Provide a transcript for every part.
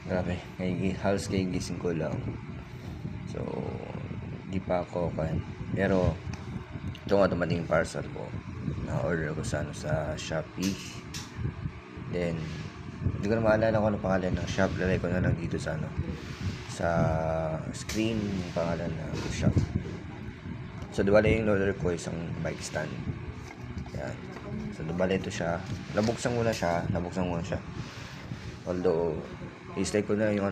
Grabe, halos gising ko lang. So, di pa ako kan. Pero, ito nga dumating yung parcel ko. Na-order ko sa Shopee. Then, hindi ko na maalala kung ano pangalan ng shop. Lalagay ko na lang dito sa sa screen yung pangalan ng shop. So, diba yung order ko isang bike stand. Yan. So, diba ito siya. Nabuksan ko na siya. Although, i-slide ko na yung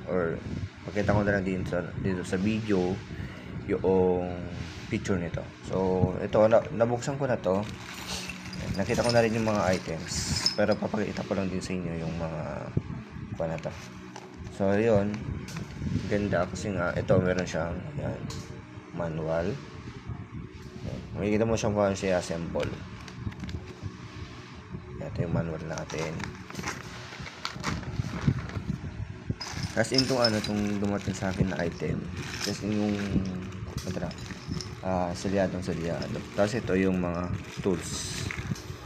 or pakita ko na lang dito sa video yung picture nito. So, ito, nabuksan ko na to. Nakita ko na rin yung mga items. Pero papakita ko lang din sa inyo yung mga na to. So, yun. Ganda kasi nga, ito meron siyang yan, manual. Makikita mo siyang kung siya assemble. Ito yung manual natin. Kasi itong itong dumating sa akin na item. Kasi yung salyado. Tapos ito yung mga tools.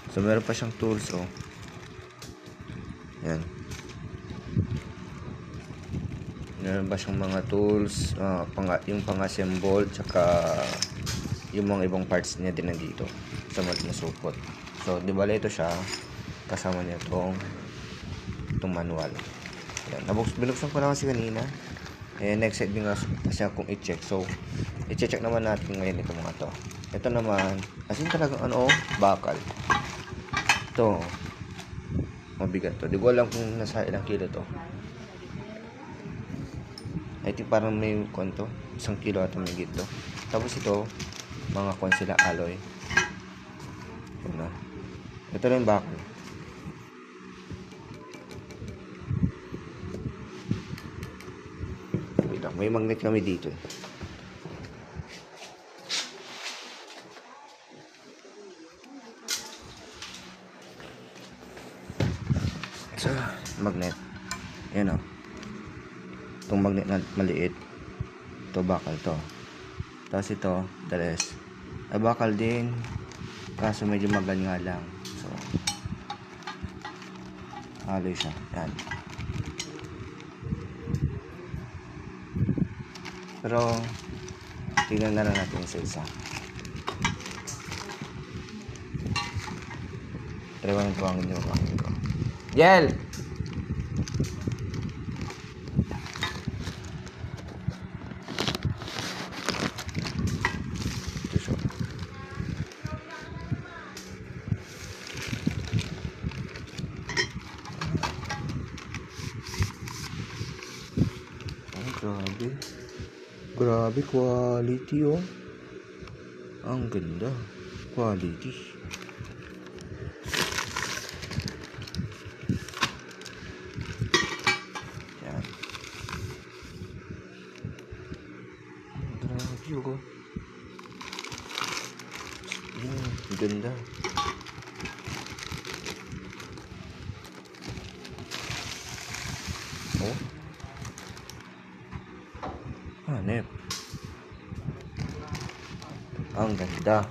So meron pa siyang tools, oh. Yan. Meron pa siyang mga tools, yung pang-assemble, tsaka yung mga ibang parts niya din nandito sa supot. So, di ba ito siya, kasama niya itong manual. Yan. Binuksan ko na kasi kanina. Next side din kasi akong i-check. So, i-check naman natin ngayon ito mga to. Ito naman, as in talagang bakal. Ito, mabigat to. Di ko alam kung nasa ilang kilo to. I think parang may 1 kilo ata may gito. Tapos ito, mga sila alloy. Ito na yung bakal. May magnet kami dito. So, magnet. Ayan o. Itong magnet na maliit. Ito bakal to. Tapos ito, the rest. Ay bakal din. Kaso medyo maganya lang. So, alloy siya. Yan. Pero, tingnan na lang natin sa isa. Try ko nang tuwangin yung bakal ko. Yel! Grabe quality, oh. Ang ganda. Quality. Yan. Grabe, oh. Ang ganda. Oh. Hanep. Ang ganda.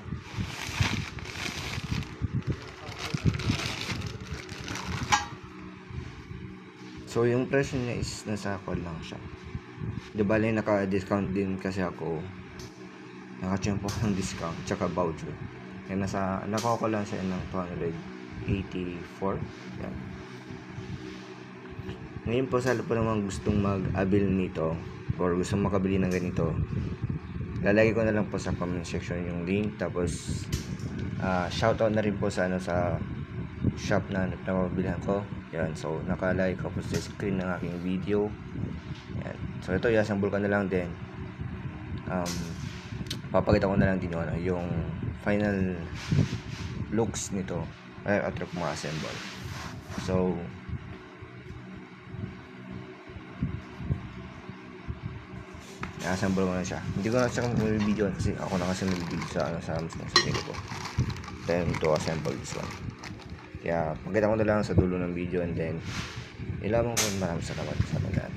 So yung presyo niya is nasa lang siya. Di bale naka-discount din kasi ako. Naka-champ po ng discount tsaka voucher. Kaya nakuha ko lang siya ng 284. Yan. Ngayon po sa po naman gustong mag-abil nito or gustong makabili ng ganito, lalagay ko na lang po sa comment section yung link. Tapos shoutout na rin po sa sa shop na napabilhan ko. Yan, so nakalagay ko po sa screen ng aking video. Yan. So ito i-assemble ko na lang din. Papakita ko na lang din yung final looks nito after ko ma-assemble. So i-assemble ko na siya. Hindi ko na siya video kasi ako na kasi nag-video sa video ko. Then to assemble this one. Kaya pakita ko na lang sa dulo ng video and then ilaban ko. Maraming salamat sa lahat.